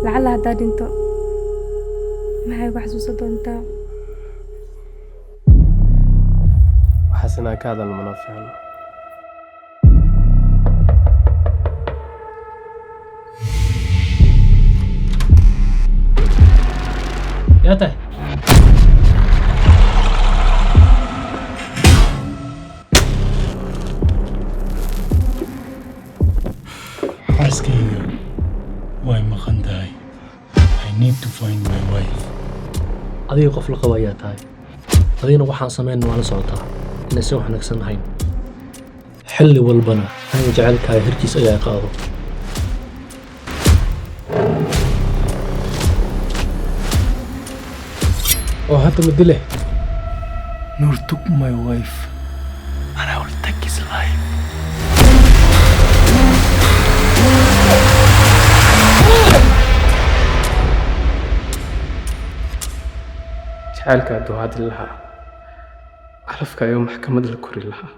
لعل هداد انت معي وحسوسة انت. وحسنا كذا المنافعين. يا تاي Xaaskayga way maqan tahay. I need to find my wife. adiga qof la qabo ayaa tahay adigana waxaan sameynna waa la socotaa inaysan wanaagsan ahayn xilli walbana aniga jacaylkaaga hirkiis ayaa qaado oo hadda madile Noor took my wife and I will take his life. jacaylka hadduu hadli lahaa calafka ayuu maxkamad la kori lahaa